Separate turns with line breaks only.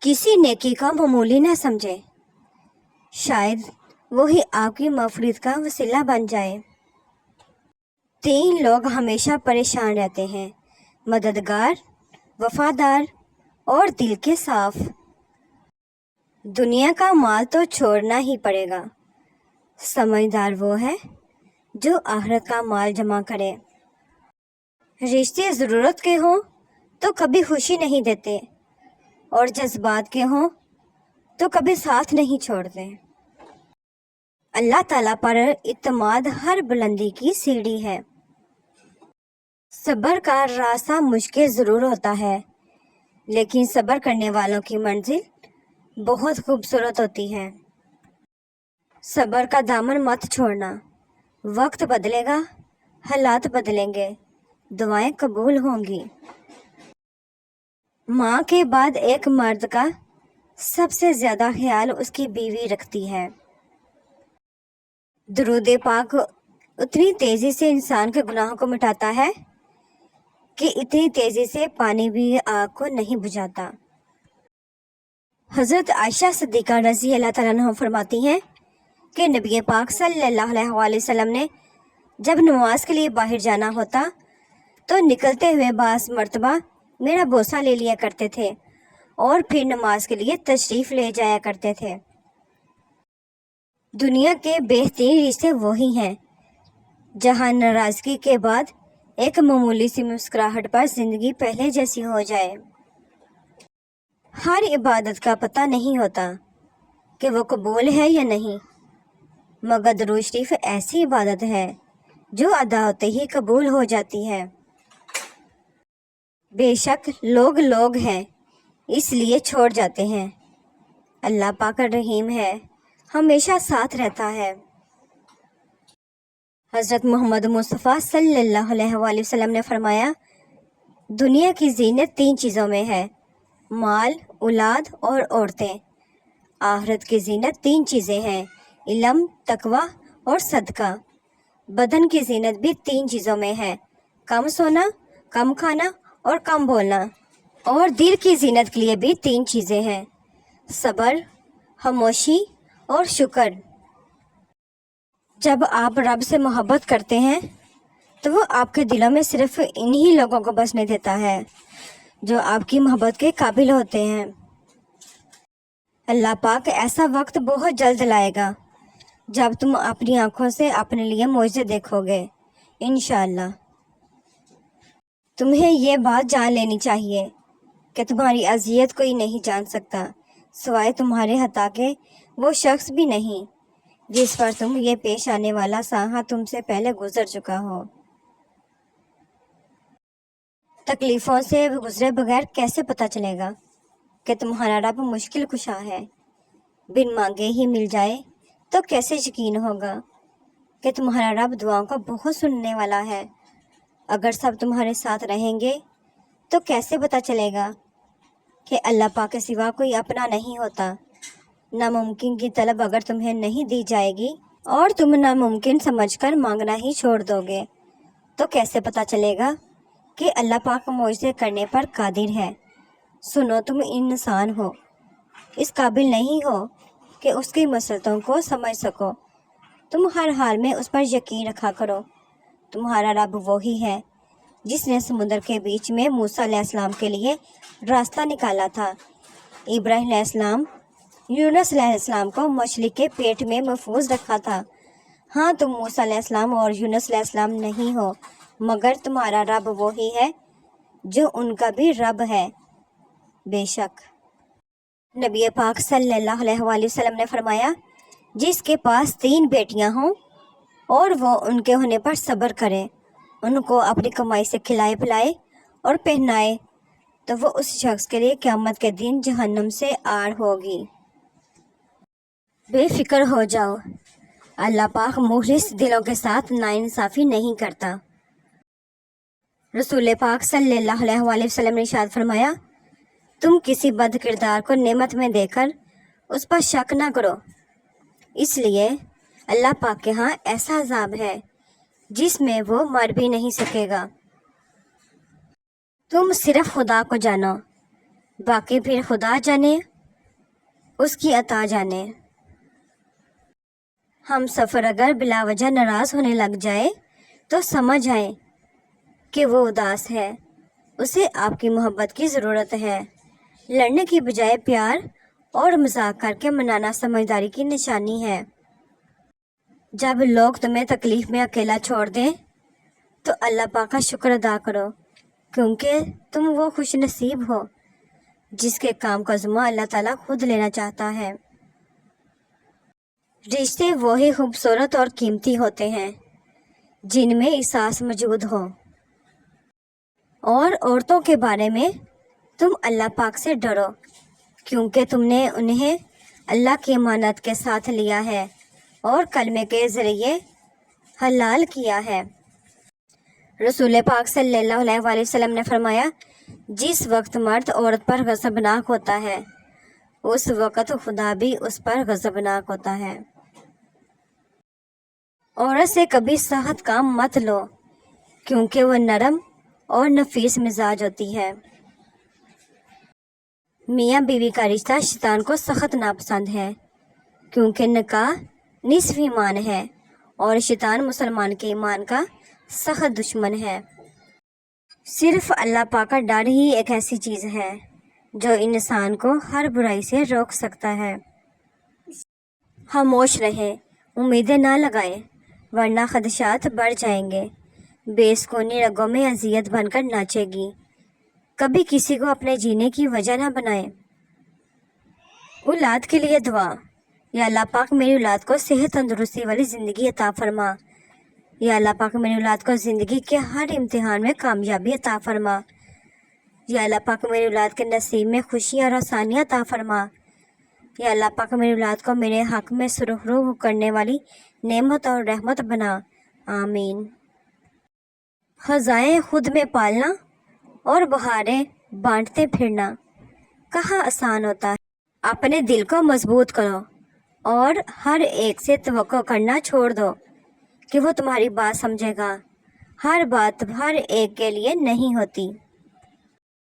किसी नेकी का मामूली न समझे, शायद वही आपकी मग़फ़िरत का वसीला बन जाए। 3 लोग हमेशा परेशान रहते हैं: मददगार, वफादार और दिल के साफ। दुनिया का माल तो छोड़ना ही पड़ेगा। समझदार वो है जो आखिरत का माल जमा करे। रिश्ते ज़रूरत के हों तो कभी खुशी नहीं देते, और जज्बात के हों तो कभी साथ नहीं छोड़ते। अल्लाह ताला पर इत्मीनान हर बुलंदी की सीढ़ी है। सब्र का रास्ता मुश्किल ज़रूर होता है, लेकिन सब्र करने वालों की मंजिल बहुत खूबसूरत होती है। सब्र का दामन मत छोड़ना। वक्त बदलेगा, हालात बदलेंगे, दुआएं कबूल होंगी। माँ के बाद एक मर्द का सबसे ज़्यादा ख्याल उसकी बीवी रखती है। दुरूद पाक उतनी तेज़ी से इंसान के गुनाहों को मिटाता है कि इतनी तेज़ी से पानी भी आग को नहीं बुझाता। हज़रत आयशा सिद्दीक़ा रज़ी अल्लाह तआला अन्हा फरमाती हैं कि नबी पाक सल्लल्लाहु अलैहि वसल्लम ने जब नमाज के लिए बाहर जाना होता तो निकलते हुए बास मर्तबा मेरा बोसा ले लिया करते थे और फिर नमाज के लिए तशरीफ़ ले जाया करते थे। दुनिया के बेहतरीन रिश्ते वही हैं जहाँ नाराज़गी के बाद एक मामूली सी मुस्कुराहट पर ज़िंदगी पहले जैसी हो जाए। हर इबादत का पता नहीं होता कि वो कबूल है या नहीं, मगर दुरूद शरीफ ऐसी इबादत है जो अदा होते ही कबूल हो जाती है। बेशक लोग हैं, इसलिए छोड़ जाते हैं। अल्लाह पाक रहीम है, हमेशा साथ रहता है। हज़रत मोहम्मद मुस्तफ़ा सल्लल्लाहु अलैहि वसल्लम ने फरमाया, दुनिया की ज़ीनत 3 चीज़ों में है: माल, औलाद और औरतें। आखिरत की ज़ीनत 3 चीज़ें हैं: इल्म, तकवा और सदका। बदन की ज़ीनत भी 3 चीज़ों में है: कम सोना, कम खाना और कम बोलना। और दिल की ज़ीनत के लिए भी 3 चीज़ें हैं: सब्र, खामोशी और शुक्र। जब आप रब से मोहब्बत करते हैं तो वो आपके दिलों में सिर्फ इन्हीं लोगों को बसने देता है जो आपकी मोहब्बत के काबिल होते हैं। अल्लाह पाक ऐसा वक्त बहुत जल्द लाएगा जब तुम अपनी आंखों से अपने लिए मौजज़े देखोगे, इंशाअल्लाह। तुम्हें ये बात जान लेनी चाहिए कि तुम्हारी अज़ियत कोई नहीं जान सकता सिवाय तुम्हारे हता के वो शख्स भी नहीं जिस पर तुम ये पेश आने वाला साहा तुमसे पहले गुजर चुका हो। तकलीफ़ों से गुजरे बगैर कैसे पता चलेगा कि तुम्हारा रब मुश्किल कुशा है? बिन मांगे ही मिल जाए तो कैसे यकीन होगा कि तुम्हारा रब दुआओं को बहुत सुनने वाला है? अगर सब तुम्हारे साथ रहेंगे तो कैसे पता चलेगा कि अल्लाह पाक के सिवा कोई अपना नहीं होता? नामुमकिन की तलब अगर तुम्हें नहीं दी जाएगी और तुम नामुमकिन समझकर मांगना ही छोड़ दोगे तो कैसे पता चलेगा कि अल्लाह पाक मौजज़े करने पर कादिर है? सुनो, तुम इंसान हो, इस काबिल नहीं हो कि उसकी मसलतों को समझ सको। तुम हर हाल में उस पर यकीन रखा करो। तुम्हारा रब वही है जिसने समुद्र के बीच में मूसा अलैहिस्सलाम के लिए रास्ता निकाला था, इब्राहीम अलैहिस्सलाम, यूनुस अलैहिस्सलाम को मछली के पेट में महफूज रखा था। हाँ, तुम मूसा अलैहिस्सलाम और यूनुस अलैहिस्सलाम नहीं हो, मगर तुम्हारा रब वही है जो उनका भी रब है। बेशक नबी पाक सल्लल्लाहु अलैहि वसल्लम ने फरमाया, जिसके पास 3 बेटियां हों और वो उनके होने पर सब्र करे, उनको अपनी कमाई से खिलाए पिलाए और पहनाए, तो वो उस शख्स के लिए क़यामत के दिन जहन्नम से आड़ होगी। बेफिक्र हो जाओ, अल्लाह पाक मुखलिस दिलों के साथ नाइंसाफ़ी नहीं करता। रसूल पाक सल्लल्लाहु अलैहि वसल्लम ने इरशाद फरमाया, तुम किसी बद किरदार को नेमत में देकर उस पर शक ना करो, इसलिए अल्लाह पाक के यहाँ ऐसा अज़ाब है जिसमें वो मर भी नहीं सकेगा। तुम सिर्फ खुदा को जानो, बाकी फिर खुदा जाने اس کی عطا جانے۔ ہم سفر اگر بلا وجہ ناراض ہونے لگ جائے تو سمجھ آئیں کہ وہ اداس ہے، اسے آپ کی محبت کی ضرورت ہے۔ لڑنے کی بجائے پیار اور مذاق کر کے منانا سمجھداری کی نشانی ہے۔ جب لوگ تمہیں تکلیف میں اکیلا چھوڑ دیں تو اللہ پاک کا شکر ادا کرو، کیونکہ تم وہ خوش نصیب ہو جس کے کام کا ذمہ اللہ تعالیٰ خود لینا چاہتا ہے۔ رشتے وہی خوبصورت اور قیمتی ہوتے ہیں جن میں احساس موجود ہو، اور عورتوں کے بارے میں تم اللہ پاک سے ڈرو، کیونکہ تم نے انہیں اللہ کی امانت کے ساتھ لیا ہے اور کلمے کے ذریعے حلال کیا ہے۔ رسول پاک صلی اللہ علیہ وآلہ وسلم نے فرمایا، جس وقت مرد عورت پر غضبناک ہوتا ہے اس وقت خدا بھی اس پر غضبناک ہوتا ہے۔ عورت سے کبھی سخت کام مت لو، کیونکہ وہ نرم اور نفیس مزاج ہوتی ہے۔ میاں بیوی کا رشتہ شیطان کو سخت ناپسند ہے، کیونکہ نکاح نصف ایمان ہے اور شیطان مسلمان کے ایمان کا سخت دشمن ہے۔ صرف اللہ پاک کا ڈر ہی ایک ایسی چیز ہے جو انسان کو ہر برائی سے روک سکتا ہے۔ خاموش رہیں، امیدیں نہ لگائیں، ورنہ خدشات بڑھ جائیں گے۔ بے سکونی رگوں میں اذیت بن کر ناچے گی۔ کبھی کسی کو اپنے جینے کی وجہ نہ بنائیں۔ اولاد کے لیے دعا۔ یا اللہ پاک میری اولاد کو صحت تندرستی والی زندگی عطا فرما۔ یا اللہ پاک میری اولاد کو زندگی کے ہر امتحان میں کامیابی عطا فرما۔ یا اللہ پاک میری اولاد کے نصیب میں خوشیاں اور آسانیاں عطا فرما۔ یا اللہ پاک میری اولاد کو میرے حق میں سرخرو کرنے والی نعمت اور رحمت بنا، آمین۔ خزائیں خود میں پالنا اور بہاریں بانٹتے پھرنا کہاں آسان ہوتا ہے۔ اپنے دل کو مضبوط کرو اور ہر ایک سے توقع کرنا چھوڑ دو کہ وہ تمہاری بات سمجھے گا۔ ہر بات ہر ایک کے لیے نہیں ہوتی۔